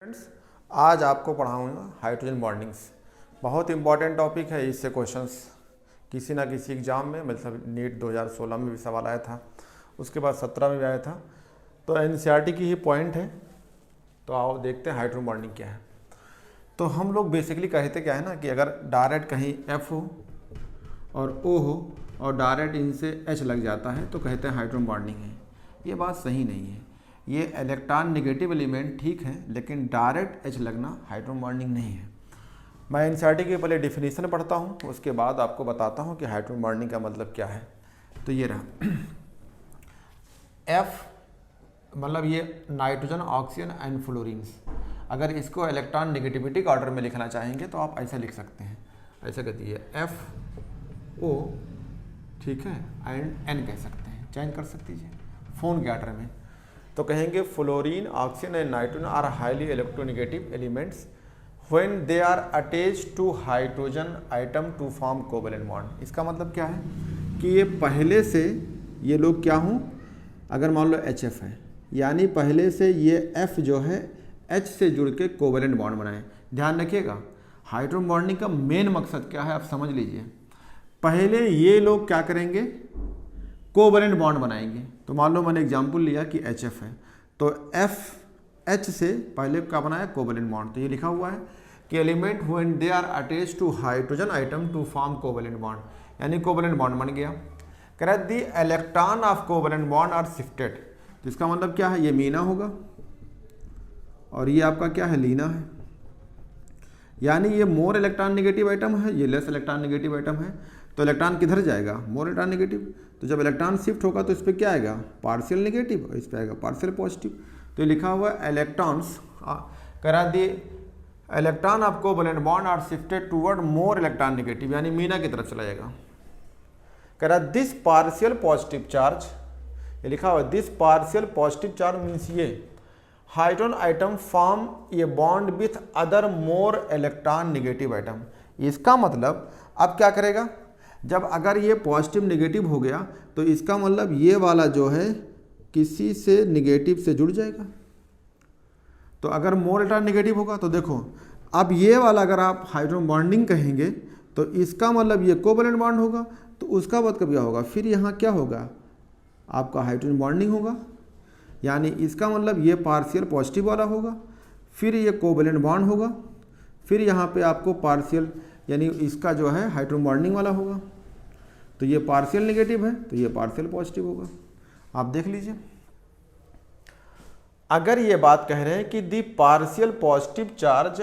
Friends, आज आपको पढ़ाऊंगा हाइड्रोजन बॉन्डिंग्स। बहुत इंपॉर्टेंट टॉपिक है। इससे क्वेश्चंस किसी ना किसी एग्जाम में, मतलब नीट 2016 में भी सवाल आया था, उसके बाद 17 में भी आया था। तो एनसीईआरटी की ही पॉइंट है। तो आओ देखते हैं हाइड्रोजन बॉन्डिंग क्या है। तो हम लोग बेसिकली कहते क्या है ना कि अगर डायरेक्ट कहीं F हो और O हो और डायरेक्ट इनसे H लग जाता है तो कहते हैं हाइड्रोजन बॉन्डिंग है। ये बात सही नहीं है। ये इलेक्ट्रॉन नेगेटिव एलिमेंट ठीक है, लेकिन डायरेक्ट H लगना हाइड्रोजन बॉन्डिंग नहीं है। मैं एनसीईआरटी की पहले डिफिनीशन पढ़ता हूँ, उसके बाद आपको बताता हूँ कि हाइड्रोजन बॉन्डिंग का मतलब क्या है। तो ये रहा F मतलब ये नाइट्रोजन, ऑक्सीजन एंड फ्लोरीन्स। अगर इसको इलेक्ट्रॉन नेगेटिविटी के ऑर्डर में लिखना चाहेंगे तो आप ऐसा लिख सकते हैं। ऐसा कहती है FO, ठीक है, एंड N कह सकते हैं, चेंज कर सकती है फोन के ऑर्डर में। तो कहेंगे fluorine, oxygen and nitrogen are highly electronegative elements when they are attached to hydrogen atom to form covalent bond. इसका मतलब क्या है कि ये पहले से ये लोग क्या हों, अगर मान लो HF है, यानी पहले से ये F जो है H से जुड़ के कोवेलेंट बॉन्ड बनाए। ध्यान रखिएगा, हाइड्रोजन बॉन्डिंग का मेन मकसद क्या है आप समझ लीजिए। पहले ये लोग क्या करेंगे, कोवेलेंट बॉन्ड बनाएंगे। तो मान लो मैंने एग्जांपल लिया कि HF है, तो H से पहले क्या बनाया, कोवेलेंट बॉन्ड। तो ये लिखा हुआ है कि element when they are attached to hydrogen atom to form covalent bond, यानी कोवेलेंट बॉन्ड बन गया। कह रहा है the electron of covalent bond are shifted. तो इसका मतलब क्या है, ये मीना होगा और ये आपका क्या है, लीना है। यानी ये मोर इलेक्ट्रॉन नेगेटिव आइटम है, ये लेस इलेक्ट्रॉन नेगेटिव आइटम है। तो इलेक्ट्रॉन किधर जाएगा, मोर इलेक्ट्रॉन नेगेटिव। तो जब इलेक्ट्रॉन शिफ्ट होगा तो इस पर क्या आएगा, पार्शियल नेगेटिव, और इस पर आएगा पार्शियल पॉजिटिव। तो ये लिखा हुआ है इलेक्ट्रॉन्स करा the electron of covalent bond are shifted toward more electronegative, यानी मीना की तरफ चला जाएगा। करा दिस पार्शियल पॉजिटिव चार्ज, ये लिखा हुआ है this partial positive charge means ये हाइड्रोजन आइटम फॉर्म ये bond with other more electron negative item. इसका मतलब अब क्या करेगा, जब अगर ये पॉजिटिव नेगेटिव हो गया तो इसका मतलब ये वाला जो है किसी से नेगेटिव से जुड़ जाएगा। तो अगर मोर इलेक्ट्रॉन नेगेटिव होगा तो देखो, अब ये वाला अगर आप हाइड्रोजन बॉन्डिंग कहेंगे तो इसका मतलब ये कोवेलेंट बॉन्ड होगा। तो उसका मतलब क्या होगा, फिर यहाँ क्या होगा, आपका हाइड्रोजन बॉन्डिंग होगा, यानी इसका मतलब ये पार्शियल पॉजिटिव वाला होगा, फिर ये कोवेलेंट बॉन्ड होगा, फिर यहाँ पे आपको पार्शियल यानी इसका जो है हाइड्रोजन बॉन्डिंग वाला होगा। तो ये पार्शियल नेगेटिव है तो ये पार्शियल पॉजिटिव होगा। आप देख लीजिए, अगर ये बात कह रहे हैं कि the partial positive charge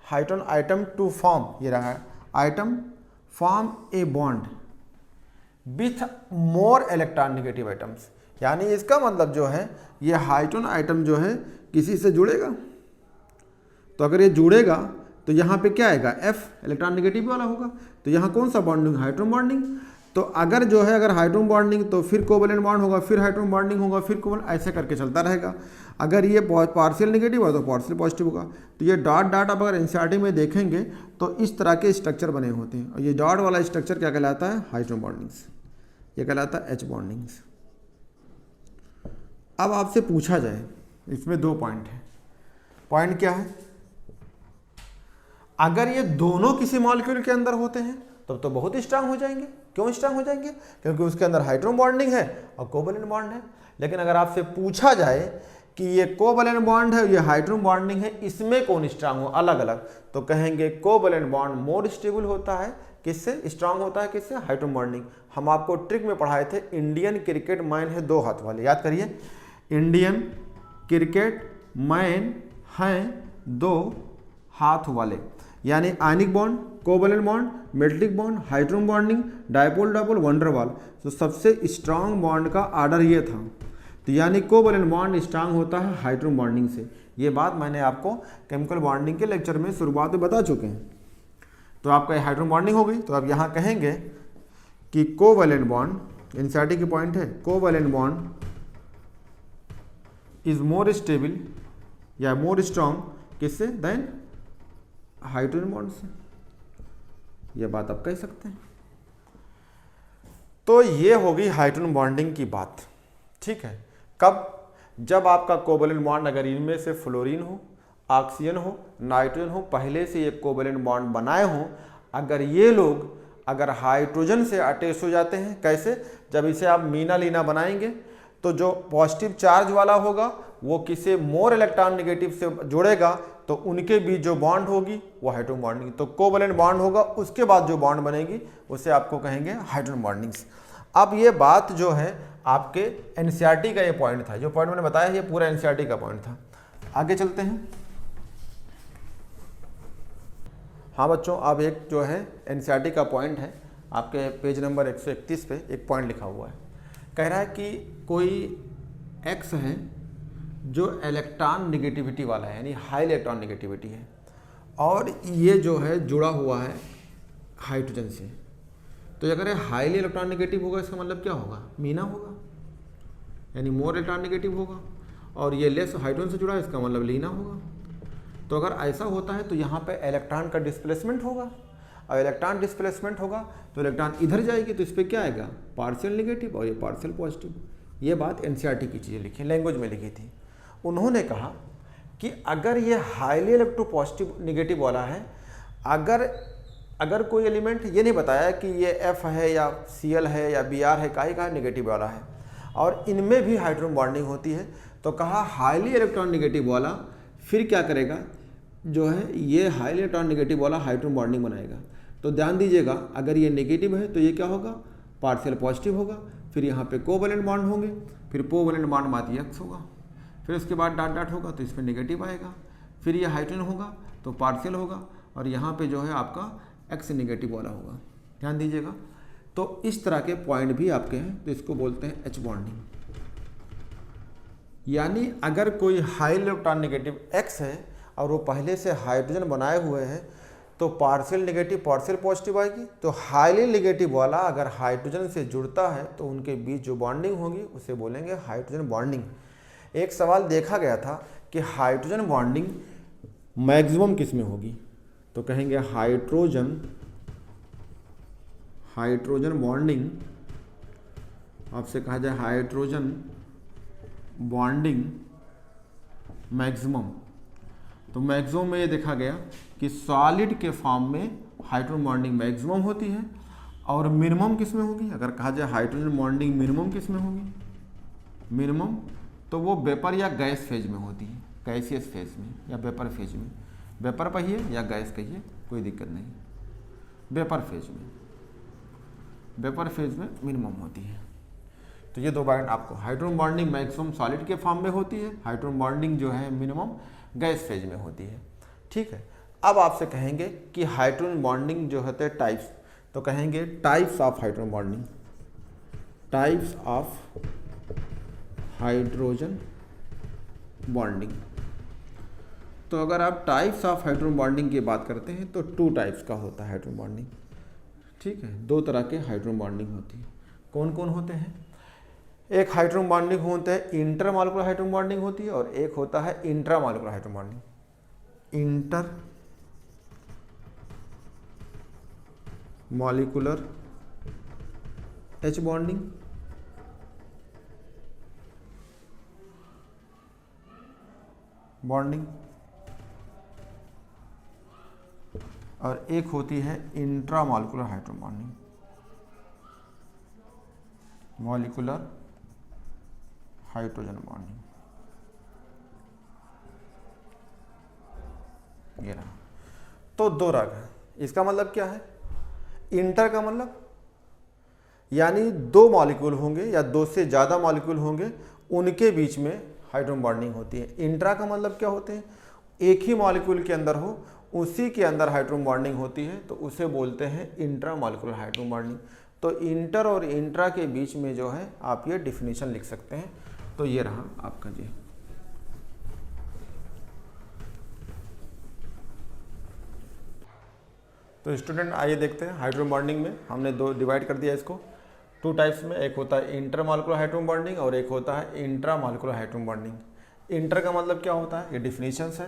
hydrogen atom to form, ये रहा है atom form a bond with more electronegative atoms, यानी इसका मतलब जो है ये हाइड्रोजन आइटम जो है किसी से जुड़ेगा। तो अगर ये जुड़ेगा तो यहाँ पे क्या आएगा, F इलेक्ट्रॉन नेगेटिव वाला होगा। तो यहाँ कौन सा बॉन्डिंग, हाइड्रोजन बॉन्डिंग। तो अगर जो है अगर हाइड्रोजन बॉन्डिंग तो फिर कोवेलेंट बॉन्ड होगा, फिर हाइड्रोजन बॉन्डिंग होगा, फिर कोवेलेंट, ऐसे करके चलता रहेगा। अगर ये पार्शियल नेगेटिव है तो पार्शियल पॉजिटिव होगा। तो ये डॉट डॉट आप अगर एनसीईआरटी में देखेंगे तो इस तरह के स्ट्रक्चर बने होते हैं, और ये डॉट वाला स्ट्रक्चर क्या कहलाता है, हाइड्रोजन बॉन्डिंग्स, ये कहलाता है H बॉन्डिंग्स। अब आपसे पूछा जाए, इसमें दो पॉइंट है। पॉइंट क्या है, अगर ये दोनों किसी मॉलिक्यूल के अंदर होते हैं तब तो बहुत स्ट्रांग हो जाएंगे। क्यों स्ट्रांग हो जाएंगे, क्योंकि उसके अंदर हाइड्रोजन बॉन्डिंग है और कोवेलेंट बॉन्ड है। लेकिन अगर आपसे पूछा जाए कि ये कोवेलेंट बॉन्ड है, ये हाइड्रोजन बॉन्डिंग है, इसमें कौन स्ट्रांग हो अलग अलग, तो कहेंगे कोवेलेंट बॉन्ड मोर स्टेबल होता है। किससे स्ट्रांग होता है, किससे, हाइड्रोजन बॉन्डिंग। हम आपको ट्रिक में पढ़ाए थे, इंडियन क्रिकेट मैन है दो हाथ वाले, याद करिए, इंडियन क्रिकेट मैन हैं दो हाथ वाले, यानी ionic bond, covalent bond, metallic bond, hydrogen bonding, dipole dipole, van der Waals. तो सबसे स्ट्रांग बॉन्ड का आर्डर ये था। तो यानी कोवेलेंट बॉन्ड स्ट्रांग होता है हाइड्रोजन बॉन्डिंग से। ये बात मैंने आपको केमिकल बॉन्डिंग के लेक्चर में शुरुआत में बता चुके हैं। तो आपका हाइड्रोजन बॉन्डिंग हो गई। तो अब यहाँ कहेंगे कि कोवेलेंट बॉन्ड, एनसीईआरटी की पॉइंट है, covalent bond is more stable या मोर स्ट्रांग किससे, देन हाइड्रोजन बॉन्ड से। यह बात आप कह सकते हैं। तो ये होगी हाइड्रोजन बॉन्डिंग की बात, ठीक है। कब, जब आपका कोवेलेंट बॉन्ड अगर इनमें से फ्लोरीन हो ऑक्सीजन हो, नाइट्रोजन हो, पहले से एक कोवेलेंट बॉन्ड बनाए हों, अगर ये लोग अगर हाइड्रोजन से अटैच हो जाते हैं, कैसे? जब इसे आप मीना लीना बनाएंगे तो जो पॉजिटिव चार्ज वाला होगा वो किसे मोर इलेक्ट्रॉन नेगेटिव से जोड़ेगा, तो उनके बीच जो बॉन्ड होगी वो हाइड्रोजन बॉन्डिंग, तो कोवेलेंट बॉन्ड होगा, उसके बाद जो बॉन्ड बनेगी उसे आपको कहेंगे हाइड्रोजन बॉन्डिंग्स। अब ये बात जो है आपके एनसीईआरटी का ये पॉइंट था, जो पॉइंट मैंने बताया ये पूरा एनसीईआरटी का पॉइंट था। आगे चलते हैं। हाँ बच्चों, अब एक जो है एनसीईआरटी का पॉइंट है, आपके पेज नंबर 131 पे एक पॉइंट लिखा हुआ है। कह रहा है कि कोई एक्स है जो इलेक्ट्रॉन नेगेटिविटी वाला है, यानी हाई इलेक्ट्रॉन नेगेटिविटी है, और ये जो है जुड़ा हुआ है हाइड्रोजन से। तो अगर हाईली इलेक्ट्रॉन नेगेटिव होगा, इसका मतलब क्या होगा? मीना होगा, यानी मोर इलेक्ट्रॉन नेगेटिव होगा, और ये लेस हाइड्रोजन से जुड़ा है, इसका मतलब लीना होगा। तो अगर ऐसा होता है तो यहाँ पे इलेक्ट्रॉन का डिस्प्लेसमेंट होगा, और इलेक्ट्रॉन डिस्प्लेसमेंट होगा तो इलेक्ट्रॉन इधर जाएगी, तो इस पर क्या आएगा? पार्शियल नेगेटिव और ये पार्शियल पॉजिटिव। ये बात एनसीईआरटी की चीज़ें लिखी, लैंग्वेज में लिखी थी। उन्होंने कहा कि अगर ये हाईली इलेक्ट्रोपॉजिटिव नेगेटिव वाला है, अगर कोई एलिमेंट, ये नहीं बताया कि ये एफ है या सीएल है या बीआर है, का नेगेटिव वाला है, और इनमें भी हाइड्रोजन बॉन्डिंग होती है, तो कहा हाईली इलेक्ट्रॉन नेगेटिव वाला फिर क्या करेगा, जो है ये हाईली इलेक्ट्रॉन नेगेटिव वाला हाइड्रोजन बॉन्डिंग बनाएगा। तो ध्यान दीजिएगा, अगर ये नेगेटिव है तो ये क्या होगा? पार्शियल पॉजिटिव होगा, फिर यहाँ पे कोवेलेंट बॉन्ड होंगे, फिर कोवेलेंट बॉन्ड माती एक्स होगा, फिर उसके बाद डॉट डॉट होगा तो इस पर नेगेटिव आएगा, फिर ये हाइड्रोजन होगा तो पार्शियल होगा, और यहाँ पे जो है आपका एक्स नेगेटिव वाला होगा। ध्यान दीजिएगा। तो इस तरह के पॉइंट भी आपके हैं, तो इसको बोलते हैं एच बॉन्डिंग। यानी अगर कोई हाई इलेक्ट्रॉन नेगेटिव एक्स है और वो पहले से हाइड्रोजन बनाए हुए हैं, तो पार्शियल नेगेटिव पार्शियल पॉजिटिव आएगी। तो हाईली नेगेटिव वाला अगर हाइड्रोजन से जुड़ता है तो उनके बीच जो बॉन्डिंग होगी उसे बोलेंगे हाइड्रोजन बॉन्डिंग। एक सवाल देखा गया था कि हाइड्रोजन बॉन्डिंग मैक्सिमम किस में होगी, तो कहेंगे हाइड्रोजन बॉन्डिंग, आपसे कहा जाए हाइड्रोजन बॉन्डिंग मैक्सिमम। तो मैक्सिमम में ये देखा गया कि सॉलिड के फॉर्म में हाइड्रोजन बॉन्डिंग मैक्सिमम होती है, और मिनिमम किस में होगी? अगर कहा जाए हाइड्रोजन बॉन्डिंग मिनिमम किस में होगी? मिनिमम तो वो वेपर या गैस फेज में होती है, गैसियस फेज में या वेपर फेज में। वेपर कहिए या गैस कहिए, कोई दिक्कत नहीं। वेपर फेज में मिनिमम होती है। तो ये दो पॉइंट आपको, हाइड्रोजन बॉन्डिंग मैक्सिमम सॉलिड के फॉर्म में होती है, हाइड्रोजन बॉन्डिंग जो है मिनिमम गैस फेज में होती है। ठीक है। अब आपसे कहेंगे कि हाइड्रोजन बॉन्डिंग जो होते हैं टाइप्स, तो कहेंगे types of hydrogen bonding, types of hydrogen bonding. तो अगर आप टाइप्स ऑफ हाइड्रोजन बॉन्डिंग की बात करते हैं तो 2 टाइप्स का होता है हाइड्रोजन बॉन्डिंग। ठीक है, 2 तरह के हाइड्रोजन बॉन्डिंग होती है। कौन कौन होते हैं? एक हाइड्रोजन बॉन्डिंग होता है इंटरमॉलिक्यूलर हाइड्रोजन बॉन्डिंग होती है, और एक होता है intramolecular hydrogen bonding. Inter molecular H bonding और एक होती है intramolecular hydrogen bonding, molecular hydrogen bonding. ये रहा। तो 2 रंग है। इसका मतलब क्या है? इंटर का मतलब यानी 2 मॉलिक्यूल होंगे या 2 से ज़्यादा मॉलिक्यूल होंगे, उनके बीच में हाइड्रोजन बॉन्डिंग होती है। इंट्रा का मतलब क्या होते हैं? एक ही मॉलिक्यूल के अंदर हो, उसी के अंदर हाइड्रोजन बॉन्डिंग होती है, तो उसे बोलते हैं इंट्रा मॉलिक्यूलर हाइड्रोजन बॉन्डिंग। तो इंटर और इंट्रा के बीच में जो है आप ये डिफिनीशन लिख सकते हैं। तो ये रहा आपका जी। तो स्टूडेंट आइए देखते हैं हाइड्रोजन बॉन्डिंग में हमने 2 डिवाइड कर दिया इसको 2 टाइप्स में। एक होता है इंटर मॉलिक्यूलर हाइड्रोजन बॉन्डिंग और एक होता है intra molecular hydrogen bonding. Inter का मतलब क्या होता है? ये डिफिनीशंस है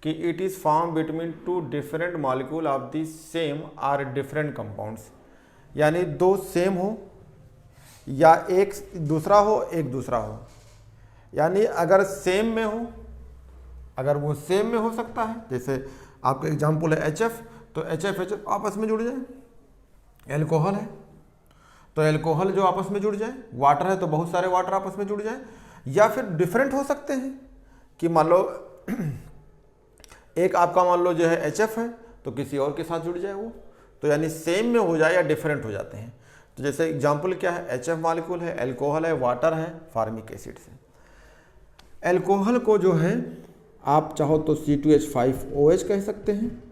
कि it is form between 2 different molecule of the same or different compounds. यानी 2 सेम हो या एक दूसरा हो, एक दूसरा हो। यानी अगर सेम में हो अगर वो सेम में हो सकता है, जैसे आपका एग्जाम्पल है HF, तो HF आपस में जुड़ जाए। एल्कोहल है तो एल्कोहल जो आपस में जुड़ जाए, वाटर है तो बहुत सारे वाटर आपस में जुड़ जाए, या फिर डिफरेंट हो सकते हैं कि मान लो एक आपका मान लो जो है HF है तो किसी और के साथ जुड़ जाए वो, तो यानी सेम में हो जाए या डिफरेंट हो जाते हैं। तो जैसे एग्जाम्पल क्या है, HF मॉलिक्यूल है, एल्कोहल है, वाटर है, फार्मिक एसिड से। एल्कोहल को जो है आप चाहो तो C2H5OH कह सकते हैं,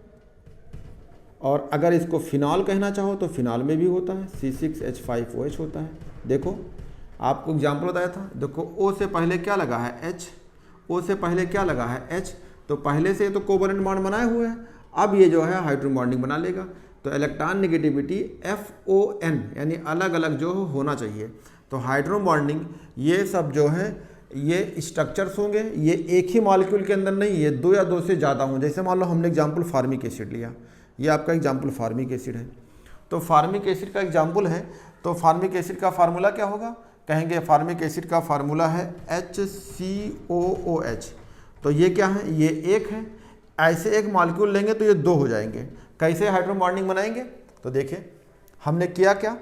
और अगर इसको फिनॉल कहना चाहो तो फिनॉल में भी होता है, C6H5OH होता है। देखो आपको एग्जाम्पल बताया था, देखो O से पहले क्या लगा है H, O से पहले क्या लगा है H, तो पहले से तो कोवलेंट बॉन्ड बनाए हुए हैं, अब ये जो है हाइड्रोजन बॉन्डिंग बना लेगा। तो इलेक्ट्रॉन नेगेटिविटी FON यानी अलग अलग जो होना चाहिए। तो हाइड्रोजन बॉन्डिंग ये सब जो है ये स्ट्रक्चर्स होंगे, ये एक ही मॉलिक्यूल के अंदर नहीं, ये दो या दो से ज़्यादा हों। जैसे मान लो हमने एग्जाम्पल फार्मिक एसिड लिया, ये आपका एग्जाम्पल फार्मिक एसिड है, तो फार्मिक एसिड का एग्जाम्पल है, तो फार्मिक एसिड का फार्मूला क्या होगा, कहेंगे फार्मिक एसिड का फार्मूला है HCOOH। तो ये क्या है, ये एक है, ऐसे एक मॉलिक्यूल लेंगे तो ये दो हो जाएंगे। कैसे हाइड्रोजन बॉन्डिंग बनाएंगे, तो देखिए हमने किया क्या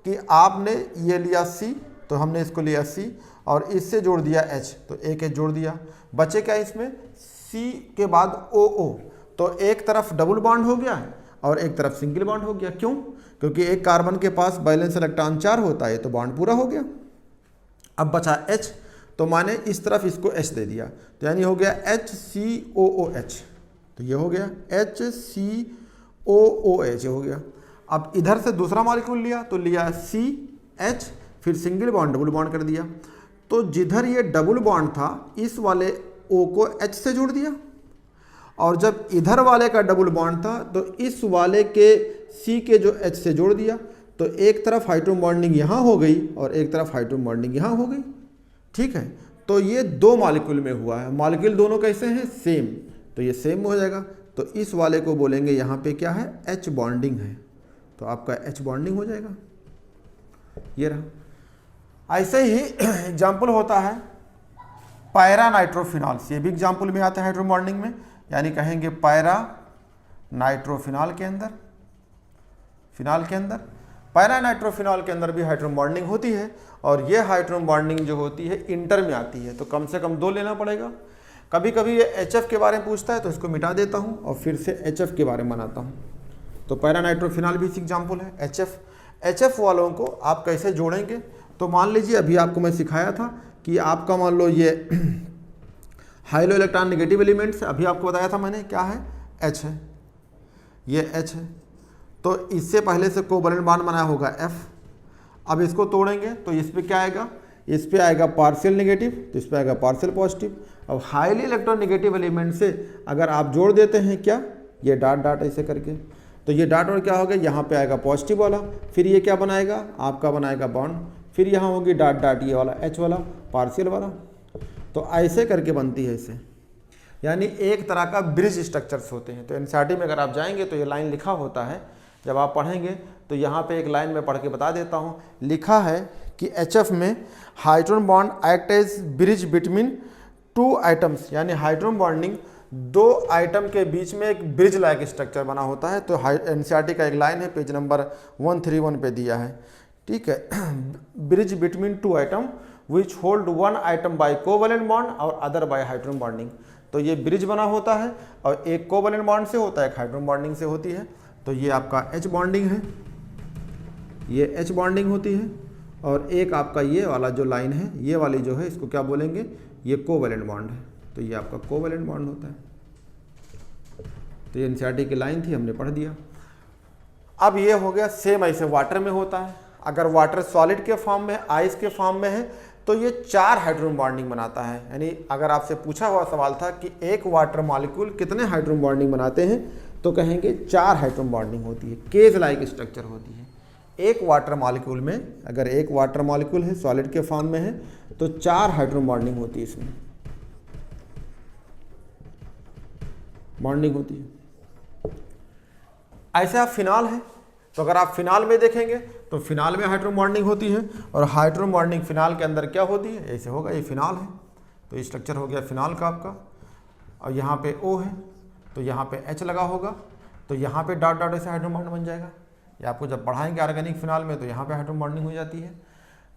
कि आपने ये लिया C, तो हमने इसको लिया C और इससे जोड़ दिया H, तो एक H जोड़ दिया, बचे क्या इसमें C के बाद OO, तो एक तरफ डबल बॉन्ड हो गया और एक तरफ सिंगल बॉन्ड हो गया। क्यों, क्योंकि एक कार्बन के पास बैलेंस इलेक्ट्रॉन 4 होता है, तो बॉन्ड पूरा हो गया। अब बचा H, तो माने इस तरफ इसको H दे दिया, तो यानी हो गया HCOOH, तो ये हो गया HCOOH हो गया। अब इधर से दूसरा मॉलिक्यूल लिया, तो लिया CH, फिर सिंगल बॉन्ड डबल बॉन्ड कर दिया, तो जिधर ये डबल बॉन्ड था इस वाले O को H से जोड़ दिया, और जब इधर वाले का डबल बॉन्ड था तो इस वाले के C के जो H से जोड़ दिया, तो एक तरफ हाइड्रोजन बॉन्डिंग यहाँ हो गई और एक तरफ हाइड्रोजन बॉन्डिंग यहाँ हो गई। ठीक है, तो ये दो मॉलिक्यूल में हुआ है, मॉलिक्यूल दोनों कैसे हैं, सेम, तो ये सेम हो जाएगा। तो इस वाले को बोलेंगे यहाँ पे क्या है, H बॉन्डिंग है, तो आपका H बॉन्डिंग हो जाएगा। ये रहा। ऐसे ही एग्जाम्पल होता है पैरा नाइट्रोफिनॉल्स, ये भी एग्जाम्पल में आता है हाइड्रोजन बॉन्डिंग में, यानी कहेंगे पैरा नाइट्रोफिनॉल के अंदर, फिनॉल के अंदर, पैरा नाइट्रोफिनॉल के अंदर भी हाइड्रोजन बॉन्डिंग होती है, और ये हाइड्रोजन बॉन्डिंग जो होती है इंटर में आती है, तो कम से कम 2 लेना पड़ेगा। कभी कभी ये HF के बारे में पूछता है तो इसको मिटा देता हूँ और फिर से HF के बारे में बनाता हूँ। तो पैरा नाइट्रोफिनॉल भी एग्जाम्पल है। HF वालों को आप कैसे जोड़ेंगे, तो मान लीजिए अभी आपको मैं सिखाया था कि आपका मान लो ये हाइलो इलेक्ट्रॉन नेगेटिव एलिमेंट्स, अभी आपको बताया था मैंने क्या है, H है, ये H है, तो इससे पहले से कोवलेंट बॉन्ड बनाया होगा F। अब इसको तोड़ेंगे तो इस पर क्या आएगा, इस पर आएगा पार्शियल नेगेटिव, तो इस पर आएगा पार्शियल पॉजिटिव। अब हाईली इलेक्ट्रॉन नेगेटिव एलिमेंट से अगर आप जोड़ देते हैं क्या, ये डॉट डॉट ऐसे करके, तो ये डॉट और क्या होगा, यहाँ पे आएगा पॉजिटिव वाला, फिर ये क्या बनाएगा, आपका बनाएगा बॉन्ड, फिर यहाँ होगी डॉट डॉट ये वाला H वाला पार्शियल वाला, तो ऐसे करके बनती है इसे, यानी एक तरह का ब्रिज स्ट्रक्चर्स होते हैं। तो एनसीईआरटी में अगर आप जाएंगे तो ये लाइन लिखा होता है, जब आप पढ़ेंगे तो यहाँ पे एक लाइन में पढ़ के बता देता हूँ, लिखा है कि HF में hydrogen bond act as bridge between 2 atoms, यानी हाइड्रोजन बॉन्डिंग 2 आइटम के बीच में एक ब्रिज लाइक स्ट्रक्चर बना होता है। तो एनसीईआरटी का एक लाइन है, पेज नंबर 131 पे दिया है, ठीक है, bridge between 2 item which hold 1 item by covalent bond और अदर बाय हाइड्रोजन बॉन्डिंग। तो ये ब्रिज बना होता है और एक कोवलेंट बॉन्ड से होता है, एक हाइड्रोजन बॉन्डिंग से होती है। तो ये आपका H बॉन्डिंग है, ये H बॉन्डिंग होती है, और एक आपका ये वाला जो लाइन है, ये वाली जो है इसको क्या बोलेंगे, ये कोवलेंट बॉन्ड है, तो ये आपका कोवलेंट बॉन्ड होता है। तो ये एनसीईआरटी की लाइन थी, हमने पढ़ दिया। अब ये हो गया सेम ऐसे वाटर में होता है, अगर वाटर सॉलिड के फॉर्म में, आइस के फॉर्म में है तो ये 4 हाइड्रोजन बॉन्डिंग बनाता है। यानी अगर आपसे पूछा हुआ सवाल था कि एक वाटर मॉलिक्यूल कितने हाइड्रोजन बॉन्डिंग बनाते हैं, तो कहेंगे 4 हाइड्रोजन बॉन्डिंग होती है, केज लाइक स्ट्रक्चर होती है। एक वाटर मॉलिक्यूल में, अगर एक वाटर मॉलिक्यूल है सॉलिड के फॉर्म में है तो 4 हाइड्रोजन बॉन्डिंग होती है, इसमें बॉन्डिंग होती है। ऐसा फिनॉल है, तो अगर आप फिनॉल में देखेंगे तो फिनॉल में हाइड्रोजन बॉन्डिंग होती है, और हाइड्रोजन बॉन्डिंग फिनॉल के अंदर क्या होती है, ऐसे होगा, ये फिनॉल है, तो ये स्ट्रक्चर हो गया फिनॉल का आपका। और यहाँ पे O है तो यहाँ पे H लगा होगा, तो यहाँ पे डॉट डॉट ऐसे हाइड्रोजन बॉन्ड बन जाएगा। ये आपको जब पढ़ाएंगे ऑर्गेनिक फिनॉल में तो यहाँ पे हाइड्रोजन बॉन्डिंग हो जाती है।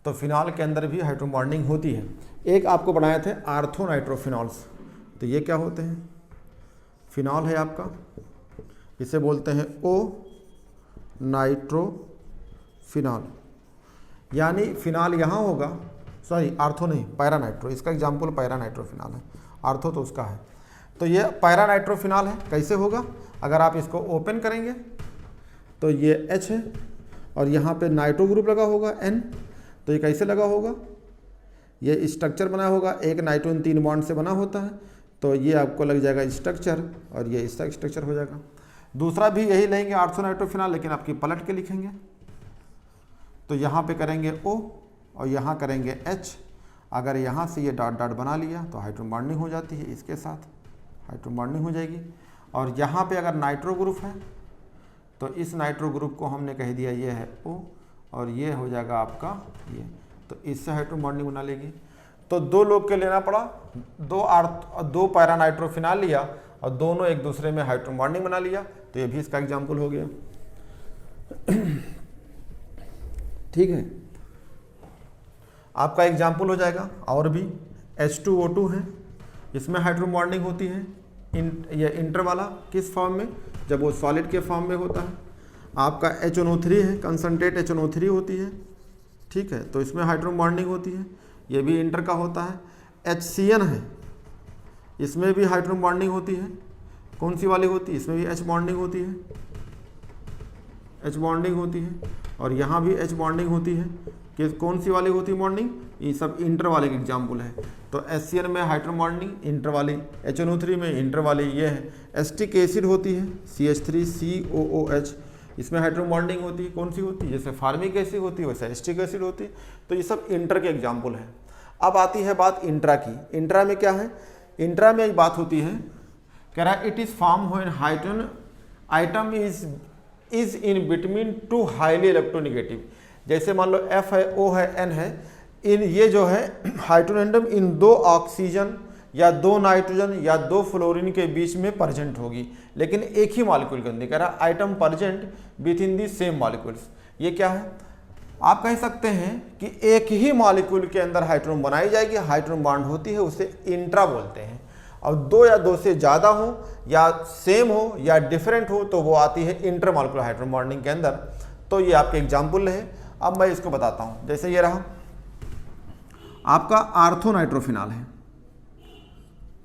तो फिनॉल के अंदर भी हाइड्रोजन बॉन्डिंग होती है। एक आपको बनाए थे आर्थो नाइट्रोफिनॉल्स, तो ये क्या होते हैं? फिनॉल है आपका, इसे बोलते हैं O नाइट्रोफिनॉल, यानी फिनॉल यहाँ होगा, सॉरी आर्थो नहीं, पैरा नाइट्रो, इसका एग्जाम्पल पैरा नाइट्रोफिनॉल है, आर्थो तो उसका है। तो ये पैरा नाइट्रोफिनॉल है। कैसे होगा? अगर आप इसको ओपन करेंगे तो ये H है और यहाँ पे नाइट्रो ग्रुप लगा होगा N, तो ये कैसे लगा होगा? ये स्ट्रक्चर बना होगा, एक नाइट्रोजन 3 बॉन्ड से बना होता है, तो ये आपको लग जाएगा स्ट्रक्चर और ये इसका स्ट्रक्चर हो जाएगा। दूसरा भी यही लेंगे आर्थो नाइट्रोफिनॉल, लेकिन आपकी पलट के लिखेंगे, तो यहाँ पे करेंगे O और यहाँ करेंगे H। अगर यहाँ से ये डॉट डॉट बना लिया तो हाइड्रोजन बॉन्डिंग हो जाती है, इसके साथ हाइड्रोजन बॉन्डिंग हो जाएगी। और यहाँ पे अगर नाइट्रो ग्रुप है तो इस नाइट्रो ग्रुप को हमने कह दिया ये है O और ये हो जाएगा आपका ये, तो इससे हाइड्रोजन बॉन्डिंग बना लेगी। तो 2 लोग के लेना पड़ा, 2 पैरा नाइट्रोफिनॉल लिया और दोनों एक दूसरे में हाइड्रोजन बॉन्डिंग बना लिया, तो ये भी इसका एग्जाम्पल हो गया। ठीक है, आपका एग्जाम्पल हो जाएगा और भी H2O2 है, इसमें हाइड्रोजन बॉन्डिंग होती है। ये इंटर वाला किस फॉर्म में? जब वो सॉलिड के फॉर्म में होता है। आपका HNO3 है, कंसनट्रेट HNO3 होती है, ठीक है, तो इसमें हाइड्रोजन बॉन्डिंग होती है, ये भी इंटर का होता है। HCN है, इसमें भी हाइड्रोजन बॉन्डिंग होती है। कौन सी वाली होती है? इसमें भी H बॉन्डिंग होती है, H बॉन्डिंग होती है, और यहाँ भी H बॉन्डिंग होती है। कि कौन सी वाली होती है बॉन्डिंग? ये सब इंटर वाले के एग्जाम्पल है। तो HCN में हाइड्रोजन बॉन्डिंग इंटर वाली, HNO3 में इंटर वाली ये है। एसिटिक एसिड होती है CH3COOH, इसमें हाइड्रोजन बॉन्डिंग होती है। कौन सी होती है? जैसे फार्मिक एसिड होती है वैसे एसिटिक एसिड होती है। तो ये सब इंटर के एग्जाम्पल है। अब आती है बात इंट्रा की। इंट्रा में क्या है? इंट्रा में एक बात होती है, कह रहा है it is form when hydrogen atom is in between 2 highly electronegative. जैसे मान लो F है, O है, N है, इन ये जो है हाइड्रोजन एटम इन 2 ऑक्सीजन या 2 नाइट्रोजन या 2 फ्लोरीन के बीच में प्रेजेंट होगी, लेकिन एक ही मॉलिक्यूल के अंदर। कह रहा item present with in the same molecules. ये क्या है? आप कह सकते हैं कि एक ही मॉलिक्यूल के अंदर हाइड्रोजन बनाई जाएगी, हाइड्रोजन बॉन्ड होती है, उसे इंट्रा बोलते हैं। और 2 या 2 से ज़्यादा हो या सेम हो या डिफरेंट हो तो वो आती है इंटर मॉलिक्यूलर हाइड्रोजन बॉन्डिंग के अंदर। तो ये आपके एग्जाम्पल है। अब मैं इसको बताता हूँ। जैसे ये रहा आपका आर्थो नाइट्रोफिनॉल है,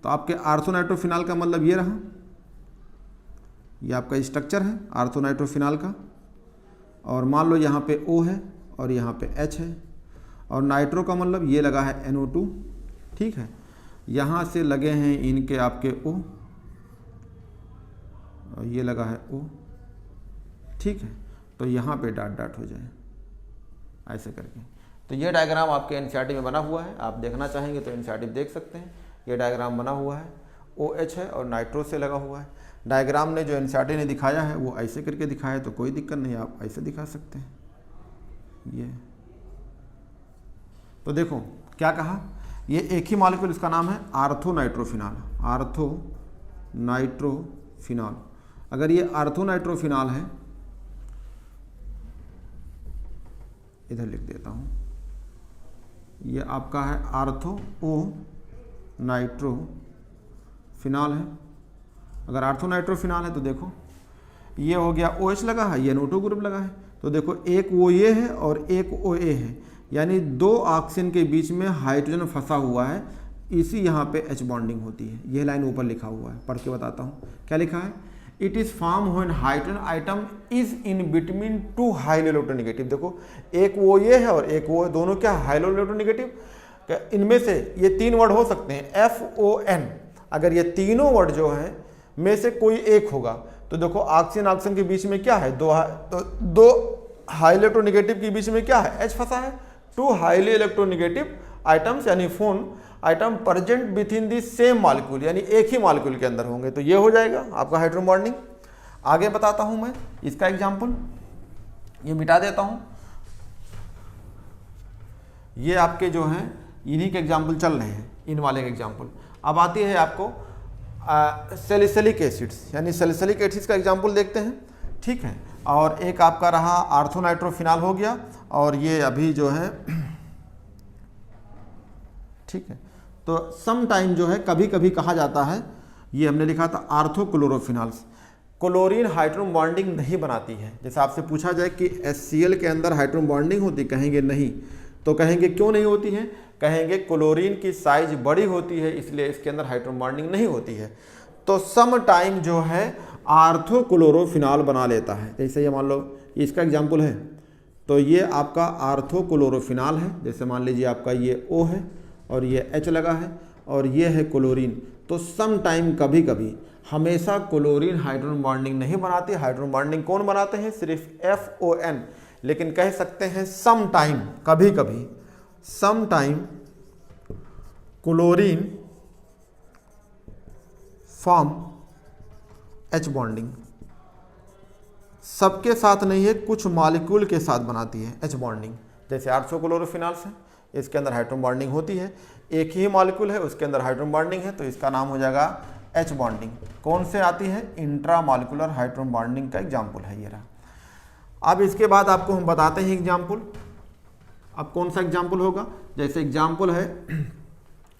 तो आपके आर्थो नाइट्रोफिनॉल का मतलब ये रहा, ये आपका स्ट्रक्चर है आर्थो नाइट्रोफिनॉल का। और मान लो यहाँ पे O है और यहाँ पे H है, और नाइट्रो का मतलब ये लगा है NO2, ठीक है। यहाँ से लगे हैं इनके आपके O और ये लगा है O, ठीक है। तो यहाँ पे डॉट डॉट हो जाए ऐसे करके। तो ये डायग्राम आपके एनसीईआरटी में बना हुआ है, आप देखना चाहेंगे तो एनसीईआरटी में देख सकते हैं। ये डायग्राम बना हुआ है, OH है और नाइट्रो से लगा हुआ है। डायग्राम ने जो एनसीईआरटी ने दिखाया है वो ऐसे करके दिखाया है, तो कोई दिक्कत नहीं, आप ऐसे दिखा सकते हैं। ये तो देखो क्या कहा, ये एक ही मॉलिक्यूल, इसका नाम है आर्थो नाइट्रोफिनॉल। Ortho nitrophenol. अगर ये आर्थो नाइट्रोफिनॉल है, इधर लिख देता हूँ, ये आपका है आर्थो O नाइट्रोफिनॉल है। अगर आर्थो नाइट्रोफिनॉल है तो देखो ये हो गया OH लगा है, ये NO2 ग्रुप लगा है, तो देखो एक OA है और एक OA है, यानी 2 ऑक्सीजन के बीच में हाइड्रोजन फंसा हुआ है, इसी यहाँ पे H बॉन्डिंग होती है। ये लाइन ऊपर लिखा हुआ है, पढ़ के बताता हूँ क्या लिखा है। It is form when hydrogen atom is in between 2 highly electronegative. देखो एक OA है और एक OA, दोनों क्या हाईली इलेक्ट्रोनेगेटिव। इनमें से ये 3 वर्ड हो सकते हैं FON। अगर ये तीनों वर्ड जो है में से कोई एक होगा तो देखो ऑक्सीजन ऑक्सीजन के बीच में क्या है, 2 हाई इलेक्ट्रोनेगेटिव के बीच में क्या है, H फंसा है। 2 हाईली इलेक्ट्रोनेगेटिव आइटम्स यानी phone item present with in the same molecule, यानी एक ही मॉलिक्यूल के अंदर होंगे, तो ये हो जाएगा आपका हाइड्रोजन बॉन्डिंग। आगे बताता हूं मैं इसका एग्जांपल, ये मिटा देता हूं। ये आपके जो हैं इन्हीं के एग्जांपल चल रहे हैं, इन वाले के एग्जांपल। अब आती है आपको सैलिसिलिक एसिड्स, यानी सैलिसिलिक एसिड्स का एग्जाम्पल देखते हैं, ठीक है। और एक आपका रहा आर्थोनाइट्रोफिनॉल हो गया, और ये अभी जो है, ठीक है। तो सम टाइम जो है कभी कभी कहा जाता है, ये हमने लिखा था आर्थोक्लोरोफिनॉल्स, क्लोरीन हाइड्रोजन बॉन्डिंग नहीं बनाती है। जैसे आपसे पूछा जाए कि HCl के अंदर हाइड्रोजन बॉन्डिंग होती, कहेंगे नहीं, तो कहेंगे क्यों नहीं होती है, कहेंगे क्लोरीन की साइज बड़ी होती है इसलिए इसके अंदर हाइड्रोजन बॉन्डिंग नहीं होती है। तो सम टाइम जो है आर्थोक्लोरोफिनॉल बना लेता है। जैसे ये मान लो इसका एग्जाम्पल है, तो ये आपका आर्थोक्लोरोफिनॉल है। जैसे मान लीजिए आपका ये O है और ये H लगा है और ये है क्लोरीन। तो सम टाइम कभी कभी, हमेशा क्लोरीन हाइड्रोजन बॉन्डिंग नहीं बनाती। हाइड्रोजन बॉन्डिंग कौन बनाते हैं, सिर्फ FON। लेकिन कह सकते हैं सम टाइम, कभी कभी, some time chlorine form H bonding. सबके साथ नहीं है, कुछ मॉलिक्यूल के साथ बनाती है H बॉन्डिंग। जैसे आर्थोक्लोरोफिनॉल्स है, इसके अंदर हाइड्रोजन बॉन्डिंग होती है, एक ही मॉलिक्यूल है उसके अंदर हाइड्रोजन बॉन्डिंग है, तो इसका नाम हो जाएगा H बॉन्डिंग। कौन से आती है, इंट्रा मॉलिक्यूलर हाइड्रोजन बॉन्डिंग का एग्जाम्पल है ये रहा। अब इसके बाद आपको हम बताते हैं एग्जाम्पल। अब कौन सा एग्जाम्पल होगा, जैसे एग्जाम्पल है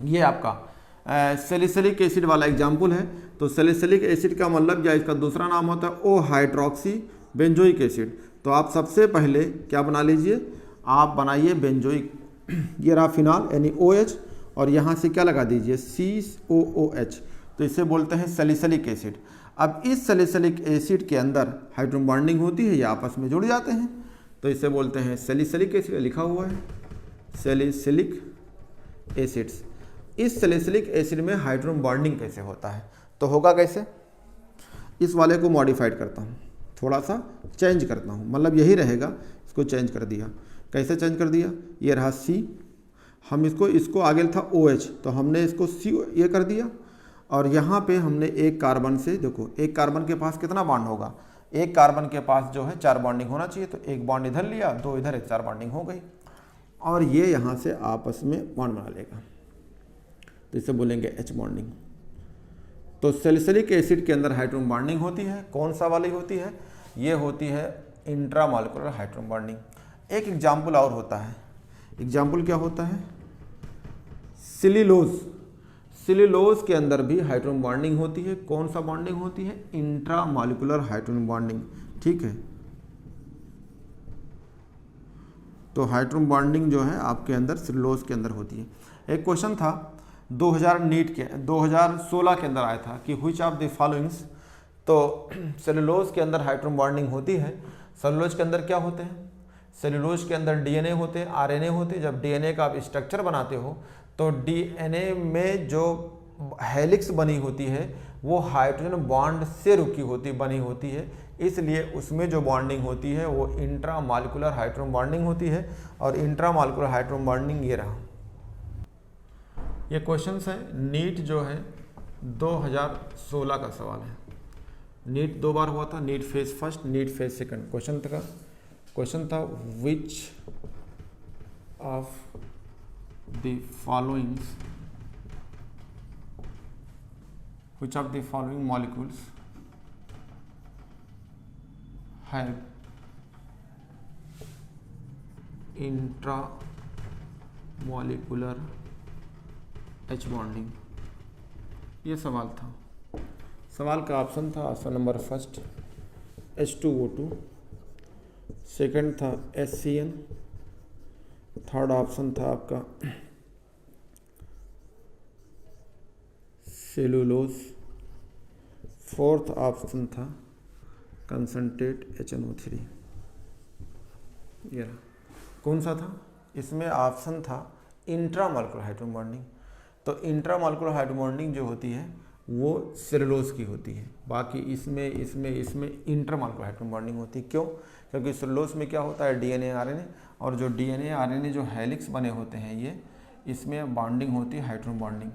ये आपका सैलिसिलिक एसिड वाला एग्जाम्पल है। तो सैलिसिलिक एसिड का मतलब या इसका दूसरा नाम होता है ओ हाइड्रोक्सी बेंजोइक एसिड। तो आप सबसे पहले क्या बना लीजिए, आप बनाइए बेंजोइक, ये रहा फिनॉल यानी OH, और यहाँ से क्या लगा दीजिए COOH, तो इसे बोलते हैं सैलिसिलिक एसिड। अब इस सैलिसिलिक एसिड के अंदर हाइड्रोजन बॉन्डिंग होती है, ये आपस में जुड़ जाते हैं, तो इसे बोलते हैं सैलिसिलिक एसिड। लिखा हुआ है सैलिसिलिक एसिड्स। इस सैलिसिलिक एसिड में हाइड्रोजन बॉन्डिंग कैसे होता है, तो होगा कैसे, इस वाले को मॉडिफाइड करता हूँ, थोड़ा सा चेंज करता हूँ, मतलब यही रहेगा, इसको चेंज कर दिया। कैसे चेंज कर दिया, ये रहा C, हम इसको आगे था OH, तो हमने इसको C ये कर दिया, और यहाँ पे हमने एक कार्बन से, देखो एक कार्बन के पास कितना बॉन्ड होगा, एक कार्बन के पास जो है 4 बॉन्डिंग होना चाहिए, तो एक बॉन्ड इधर लिया, 2 इधर, 4 बॉन्डिंग हो गई, और ये यहाँ से आपस में बॉन्ड बना लेगा, तो इसे बोलेंगे H बॉन्डिंग। तो सैलिसिलिक एसिड के अंदर हाइड्रोजन बॉन्डिंग होती है, कौन सा वाली होती है, ये होती है इंट्रामॉलिक्यूलर हाइड्रोजन बॉन्डिंग। एक एग्जाम्पल और होता है, एग्जाम्पल क्या होता है, सिल्यूलोज। सिल्यूलोज के अंदर भी हाइड्रोजन बॉन्डिंग होती है, कौन सा बॉन्डिंग होती है, इंट्रामॉलिक्यूलर हाइड्रोजन बॉन्डिंग, ठीक है। तो हाइड्रोजन बॉन्डिंग जो है आपके अंदर सिल्यूलोज के अंदर होती है। एक क्वेश्चन था 2016 के अंदर आया था कि व्हिच ऑफ द फॉलोइंग्स, तो सेलुलोज के अंदर हाइड्रोजन बॉन्डिंग होती है। सेलुलोज के अंदर क्या होते हैं, सेलुलोज के अंदर DNA होते हैं, RNA होते हैं। जब DNA का आप स्ट्रक्चर बनाते हो तो DNA में जो हेलिक्स बनी होती है वो हाइड्रोजन बॉन्ड से बनी होती है, इसलिए उसमें जो बॉन्डिंग होती है वो इंट्रामॉलिक्यूलर हाइड्रोजन बॉन्डिंग होती है। और इंट्रामॉलिक्यूलर हाइड्रोजन बॉन्डिंग ये रहा। ये क्वेश्चन है, नीट जो है 2016 का सवाल है। नीट 2 बार हुआ था, NEET phase first, NEET phase second. Question था which of the following molecules have intramolecular H bonding, ये सवाल था। सवाल का ऑप्शन था option number first H2O2, second था HCN, थर्ड ऑप्शन था आपका सेलुलोज, फोर्थ ऑप्शन था कंसंट्रेट HNO3। ये कौन सा था, इसमें ऑप्शन था इंट्रामॉलिक्यूलर हाइड्रोजन बॉन्डिंग। तो इंट्रामॉलिक्यूलर हाइड्रोजन बॉन्डिंग जो होती है वो सेलुलोज की होती है, बाकी इसमें इंटरमॉलिक्यूलर हाइड्रोजन बॉन्डिंग होती है। क्यों, क्योंकि सेलुलोज में क्या होता है DNA RNA, और जो DNA RNA जो हेलिक्स बने होते हैं ये, इसमें बॉन्डिंग होती है हाइड्रोजन बॉन्डिंग।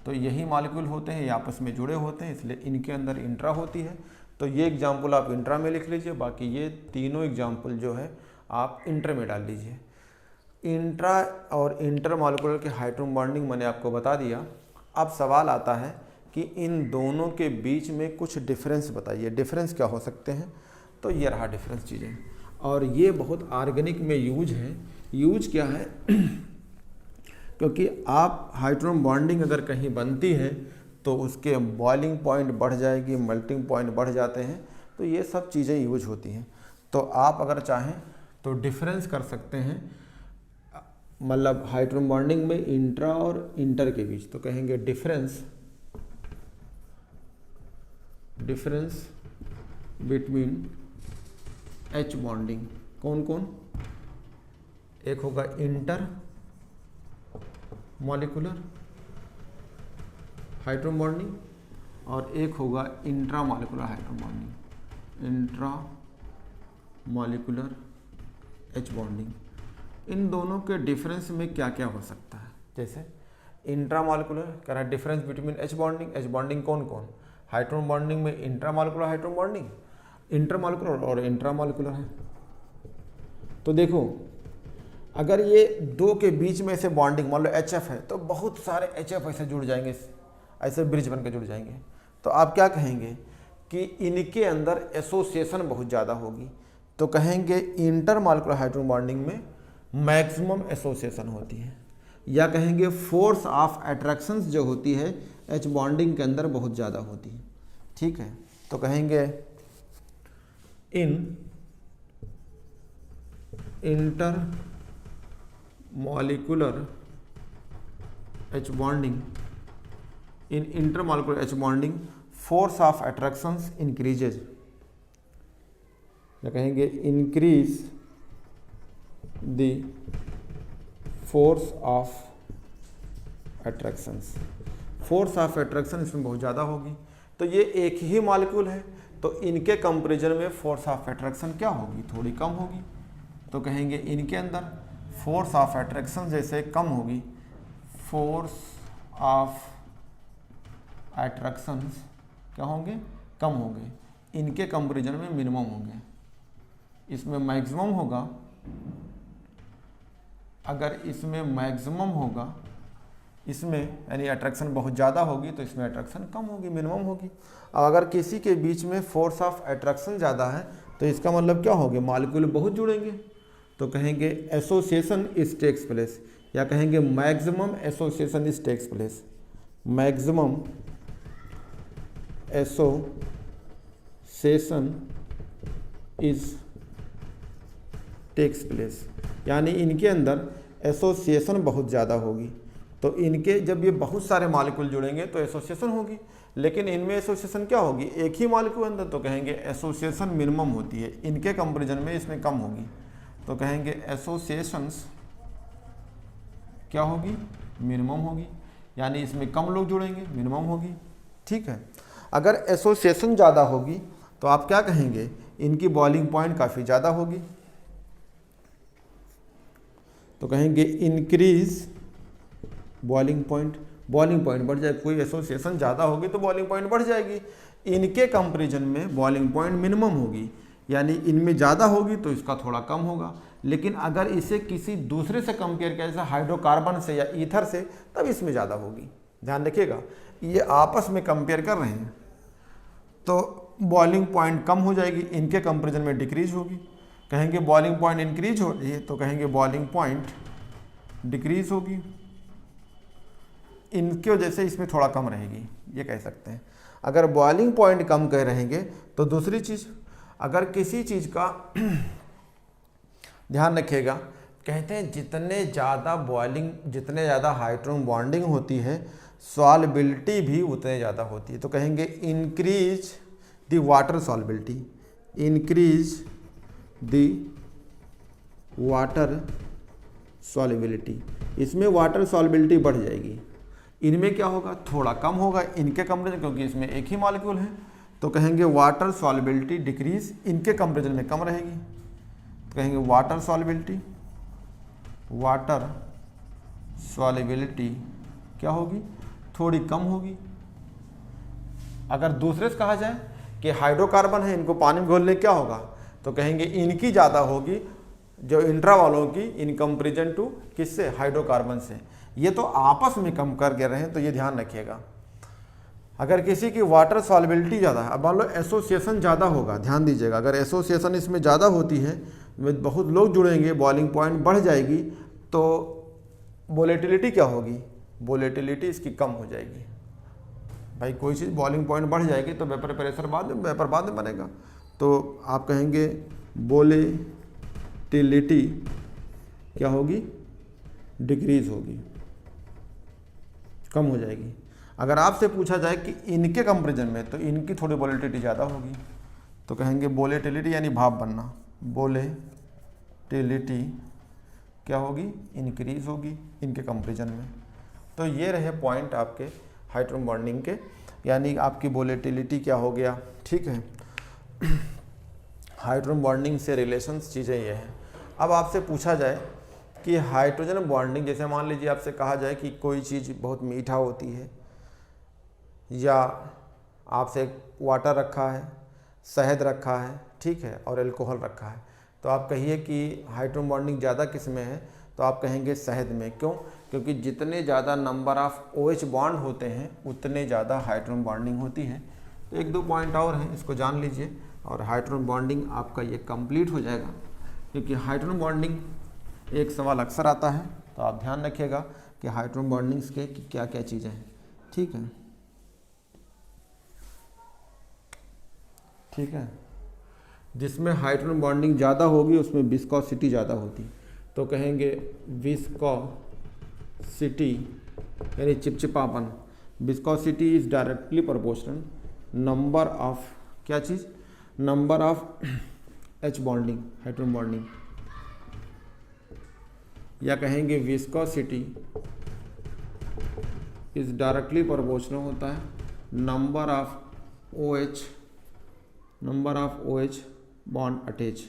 तो यही मॉलिक्यूल होते हैं, ये आपस में जुड़े होते हैं, इसलिए इनके अंदर इंट्रा होती है। तो ये एग्जाम्पल आप इंट्रा में लिख लीजिए, बाकी ये तीनों एग्जाम्पल जो है आप इंटर में डाल लीजिए। इंट्रा और इंटरमॉलिक्यूलर के हाइड्रोजन बॉन्डिंग मैंने आपको बता दिया। अब सवाल आता है कि इन दोनों के बीच में कुछ डिफरेंस बताइए, डिफरेंस क्या हो सकते हैं। तो ये रहा डिफरेंस चीज़ें, और ये बहुत ऑर्गेनिक में यूज है। यूज क्या है क्योंकि आप हाइड्रोजन बॉन्डिंग अगर कहीं बनती है तो उसके बॉइलिंग पॉइंट बढ़ जाएगी, मेल्टिंग पॉइंट बढ़ जाते हैं, तो ये सब चीज़ें यूज होती हैं। तो आप अगर चाहें तो डिफरेंस कर सकते हैं, मतलब हाइड्रोजन बॉन्डिंग में इंट्रा और इंटर के बीच, तो कहेंगे डिफरेंस बिटवीन H बॉन्डिंग। कौन कौन? एक होगा इंटर मॉलिक्यूलर हाइड्रोजन बॉन्डिंग और एक होगा intra molecular hydrogen bonding, intra molecular H bonding. इन दोनों के डिफरेंस में क्या क्या हो सकता है? जैसे इंट्रा मॉलिक्यूलर कह रहा है difference between H bonding. H bonding कौन कौन? हाइड्रोजन बॉन्डिंग में intra molecular hydrogen bonding, inter molecular और इंट्रा मॉलिक्यूलर है। तो देखो अगर ये दो के बीच में से बॉन्डिंग मान लो HF है तो बहुत सारे HF ऐसे जुड़ जाएंगे, ऐसे ब्रिज बन के जुड़ जाएंगे। तो आप क्या कहेंगे कि इनके अंदर एसोसिएशन बहुत ज़्यादा होगी, तो कहेंगे इंटर मॉलिक्यूलर हाइड्रोजन बॉन्डिंग में मैक्सिमम एसोसिएशन होती है, या कहेंगे फोर्स ऑफ अट्रैक्शंस जो होती है H बॉन्डिंग के अंदर बहुत ज़्यादा होती है। ठीक है, तो कहेंगे in inter molecular H bonding, in inter molecular H bonding force of attractions increases, या कहेंगे increase the force of attractions. Force of attraction इसमें बहुत ज़्यादा होगी। तो ये एक ही मॉलिक्यूल है तो इनके कंपैरिजन में फोर्स ऑफ अट्रैक्शन क्या होगी? थोड़ी कम होगी। तो कहेंगे इनके अंदर फोर्स ऑफ अट्रैक्शन जैसे कम होगी, फोर्स ऑफ अट्रैक्शंस क्या होंगे? कम होंगे। इनके कंपैरिजन में मिनिमम होंगे। इसमें मैक्सिमम होगा, अगर इसमें मैक्सिमम होगा, इसमें यानी अट्रैक्शन बहुत ज़्यादा होगी तो इसमें अट्रैक्शन कम होगी, मिनिमम होगी। अब अगर किसी के बीच में फोर्स ऑफ अट्रैक्शन ज़्यादा है तो इसका मतलब क्या होगा? मॉलिक्यूल बहुत जुड़ेंगे। तो कहेंगे एसोसिएशन इज टेक्स प्लेस, या कहेंगे maximum association is takes place, maximum association is takes place, यानी इनके अंदर एसोसिएशन बहुत ज़्यादा होगी। तो इनके जब ये बहुत सारे मॉलिक्यूल जुड़ेंगे तो एसोसिएशन होगी, लेकिन इनमें एसोसिएशन क्या होगी? एक ही मॉलिक्यूल अंदर, तो कहेंगे एसोसिएशन मिनिमम होती है। इनके कंपैरिजन में इसमें कम होगी, तो कहेंगे एसोसिएशंस क्या होगी? मिनिमम होगी, यानी इसमें कम लोग जुड़ेंगे, मिनिमम होगी। ठीक है, अगर एसोसिएशन ज़्यादा होगी तो आप क्या कहेंगे? इनकी बॉइलिंग पॉइंट काफ़ी ज़्यादा होगी, तो कहेंगे increase boiling point. Boiling point बढ़ जाए, कोई एसोसिएशन ज़्यादा होगी तो बॉइलिंग पॉइंट बढ़ जाएगी। इनके कंपैरिजन में बॉइलिंग पॉइंट मिनिमम होगी, यानी इनमें ज़्यादा होगी तो इसका थोड़ा कम होगा। लेकिन अगर इसे किसी दूसरे से कंपेयर किया, जैसे हाइड्रोकार्बन से या ईथर से, तब इसमें ज़्यादा होगी। ध्यान रखिएगा, ये आपस में कंपेयर कर रहे हैं तो बॉइलिंग पॉइंट कम हो जाएगी, इनके कंपैरिजन में डिक्रीज होगी। कहेंगे बॉइलिंग पॉइंट इंक्रीज हो रही है तो कहेंगे बॉइलिंग पॉइंट डिक्रीज होगी, इनकी वजह से इसमें थोड़ा कम रहेगी, ये कह सकते हैं। अगर बॉइलिंग पॉइंट कम कर रहेंगे तो दूसरी चीज़, अगर किसी चीज़ का ध्यान रखिएगा, कहते हैं जितने ज़्यादा हाइड्रोजन बॉन्डिंग होती है सॉल्युबिलिटी भी उतने ज़्यादा होती है। तो कहेंगे increase the water solubility, increase the water solubility. इसमें वाटर सॉल्युबिलिटी बढ़ जाएगी, इनमें क्या होगा? थोड़ा कम होगा इनके कंपैरिजन, क्योंकि इसमें एक ही मॉलिक्यूल है। तो कहेंगे वाटर सॉल्युबिलिटी डिक्रीज, इनके कंपैरिजन में कम रहेगी। तो कहेंगे वाटर सॉल्युबिलिटी क्या होगी? थोड़ी कम होगी। अगर दूसरे से कहा जाए कि हाइड्रोकार्बन है, इनको पानी में घोलने क्या होगा? तो कहेंगे इनकी ज़्यादा होगी, जो इंट्रा वालों की, इन कंपैरिजन टू किससे? हाइड्रोकार्बन से। ये तो आपस में कम कर रहे हैं, तो ये ध्यान रखिएगा। अगर किसी की वाटर सॉल्युबिलिटी ज़्यादा है, अब मान लो एसोसिएशन ज़्यादा होगा, ध्यान दीजिएगा, अगर एसोसिएशन इसमें ज़्यादा होती है, बहुत लोग जुड़ेंगे, बॉइलिंग पॉइंट बढ़ जाएगी, तो वोलेटिलिटी क्या होगी, वोलेटिलिटी इसकी कम हो जाएगी। भाई कोई चीज़ बॉइलिंग पॉइंट बढ़ जाएगी तो वेपर प्रेशर वेपर बाद में बनेगा, तो आप कहेंगे वोलेटिलिटी क्या होगी, डिक्रीज होगी, कम हो जाएगी। अगर आपसे पूछा जाए कि इनके कंपेरिजन में, तो इनकी थोड़ी वोलेटिलिटी ज़्यादा होगी, तो कहेंगे वोलेटिलिटी यानी भाप बनना, वोलेटिलिटी क्या होगी, इंक्रीज होगी इनके कंपेरिजन में। तो ये रहे पॉइंट आपके हाइड्रोजन बॉन्डिंग के, यानी आपकी वोलेटिलिटी क्या हो गया, ठीक है। हाइड्रोजन बॉन्डिंग से रिलेशंस चीज़ें ये हैं। अब आपसे पूछा जाए कि हाइड्रोजन बॉन्डिंग, जैसे मान लीजिए आपसे कहा जाए कि कोई चीज़ बहुत मीठा होती है, या आपसे वाटर रखा है, शहद रखा है, ठीक है, और अल्कोहल रखा है, तो आप कहिए कि हाइड्रोजन बॉन्डिंग ज़्यादा किस में है, तो आप कहेंगे शहद में। क्यों? क्योंकि जितने ज़्यादा नंबर ऑफ OH बॉन्ड होते हैं उतने ज़्यादा हाइड्रोजन बॉन्डिंग होती है। तो एक दो पॉइंट और हैं, इसको जान लीजिए और हाइड्रोजन बॉन्डिंग आपका ये कंप्लीट हो जाएगा। क्योंकि हाइड्रोजन बॉन्डिंग एक सवाल अक्सर आता है, तो आप ध्यान रखिएगा कि हाइड्रोजन बॉन्डिंग्स के क्या क्या चीज़ें हैं, ठीक है, ठीक है। जिसमें हाइड्रोजन बॉन्डिंग ज़्यादा होगी उसमें विस्कोसिटी ज़्यादा होती, तो कहेंगे विस्कोसिटी यानी चिपचिपापन। Viscosity is directly proportional number of क्या चीज़, number of H bonding, hydrogen bonding, या कहेंगे विस्कोसिटी इज डायरेक्टली प्रोपोर्शनल होता है number of OH bond attach.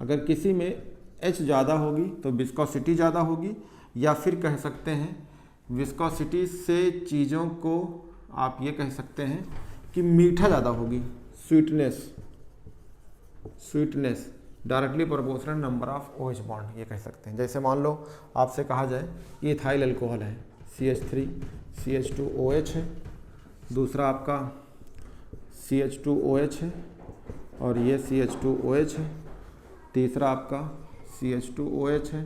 अगर किसी में H ज़्यादा होगी तो विस्कोसिटी ज़्यादा होगी, या फिर कह सकते हैं विस्कोसिटी से चीज़ों को आप ये कह सकते हैं कि मीठा ज़्यादा होगी, sweetness directly proportional number of OH bond, ये कह सकते हैं। जैसे मान लो आपसे कहा जाए कि इथाइल अल्कोहल है, CH3CH2OH है, दूसरा आपका CH2OH है, और ये CH2OH है, तीसरा आपका CH2OH है,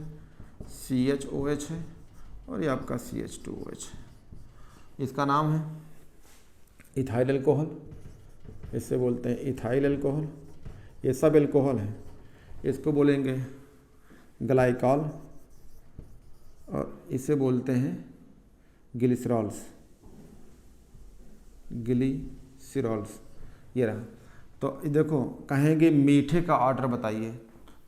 CHOH है, और ये आपका CH2OH है। इसका नाम है इथाइल अल्कोहल, इससे बोलते हैं इथाइल अल्कोहल। ये सब अल्कोहल है, इसको बोलेंगे ग्लाइकॉल, और इसे बोलते हैं ग्लिसरॉल्स, ये रहा। तो देखो कहेंगे मीठे का ऑर्डर बताइए,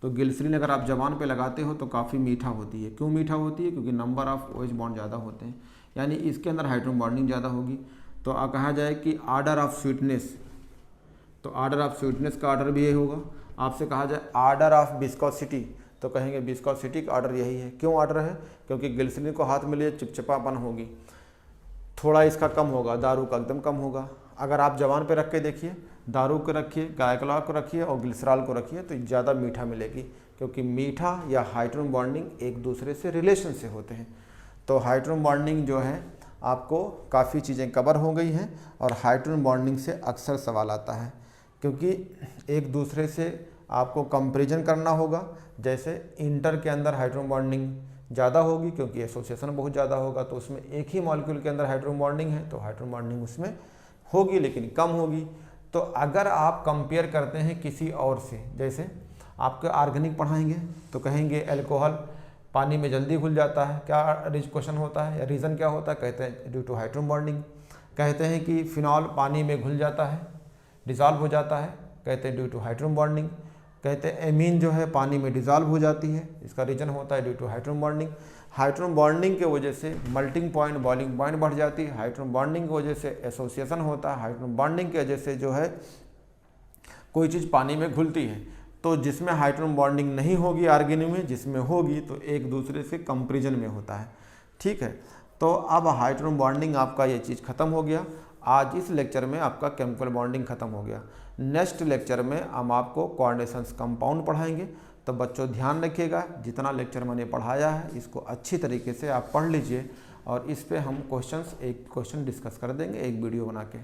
तो ग्लिसरीन अगर आप जबान पे लगाते हो तो काफ़ी मीठा होती है। क्यों मीठा होती है? क्योंकि नंबर ऑफ OH बॉन्ड ज़्यादा होते हैं, यानी इसके अंदर हाइड्रोजन बॉन्डिंग ज़्यादा होगी। तो कहा जाए कि ऑर्डर ऑफ स्वीटनेस, तो ऑर्डर ऑफ स्वीटनेस का ऑर्डर भी यही होगा। आपसे कहा जाए ऑर्डर ऑफ विस्कोसिटी, तो कहेंगे विस्कोसिटी का ऑर्डर यही है। क्यों ऑर्डर है? क्योंकि ग्लिसरीन को हाथ में लिए चिपचिपापन होगी, थोड़ा इसका कम होगा, दारू का एकदम कम होगा। अगर आप जबान पे रख के देखिए, दारू को रखिए, ग्लाइकॉल को रखिए और ग्लिसरॉल को रखिए, तो ज़्यादा मीठा मिलेगी, क्योंकि मीठा या हाइड्रोजन बॉन्डिंग एक दूसरे से रिलेशन से होते हैं। तो हाइड्रोजन बॉन्डिंग जो है आपको काफ़ी चीज़ें कवर हो गई हैं, और हाइड्रोजन बॉन्डिंग से अक्सर सवाल आता है, क्योंकि एक दूसरे से आपको कंपेरिजन करना होगा। जैसे इंटर के अंदर हाइड्रोजन बॉन्डिंग ज़्यादा होगी क्योंकि एसोसिएशन बहुत ज़्यादा होगा, तो उसमें एक ही मॉलिक्यूल के अंदर हाइड्रोजन बॉन्डिंग है, तो हाइड्रोजन बॉन्डिंग उसमें होगी लेकिन कम होगी। तो अगर आप कंपेयर करते हैं किसी और से, जैसे आपके ऑर्गेनिक पढ़ाएंगे तो कहेंगे अल्कोहल पानी में जल्दी घुल जाता है, क्या क्वेश्चन होता है या रीज़न क्या होता है? कहते हैं ड्यू टू हाइड्रोजन बॉन्डिंग। कहते हैं कि फिनॉल पानी में घुल जाता है, डिज़ॉल्व हो जाता है, कहते हैं ड्यू टू हाइड्रोजन बॉन्डिंग। कहते हैं एमीन जो है पानी में डिज़ॉल्व हो जाती है, इसका रीज़न होता है due to hydrogen bonding. Hydrogen bonding के वजह से मेल्टिंग पॉइंट, बॉइलिंग पॉइंट बढ़ जाती है। हाइड्रोजन बॉन्डिंग की वजह से एसोसिएशन होता है। हाइड्रोजन बॉन्डिंग की वजह से जो है कोई चीज़ पानी में घुलती है। तो जिसमें हाइड्रोजन बॉन्डिंग नहीं होगी ऑर्गेनिक में, जिसमें होगी तो एक दूसरे से कंपेरिजन में होता है, ठीक है। तो अब हाइड्रोजन बॉन्डिंग आपका ये चीज़ खत्म हो गया। आज इस लेक्चर में आपका केमिकल बॉन्डिंग खत्म हो गया। नेक्स्ट लेक्चर में हम आपको कोऑर्डिनेशंस कंपाउंड पढ़ाएंगे। तो बच्चों ध्यान रखिएगा, जितना लेक्चर मैंने पढ़ाया है इसको अच्छी तरीके से आप पढ़ लीजिए और इस पे हम एक क्वेश्चन डिस्कस कर देंगे एक वीडियो बना के।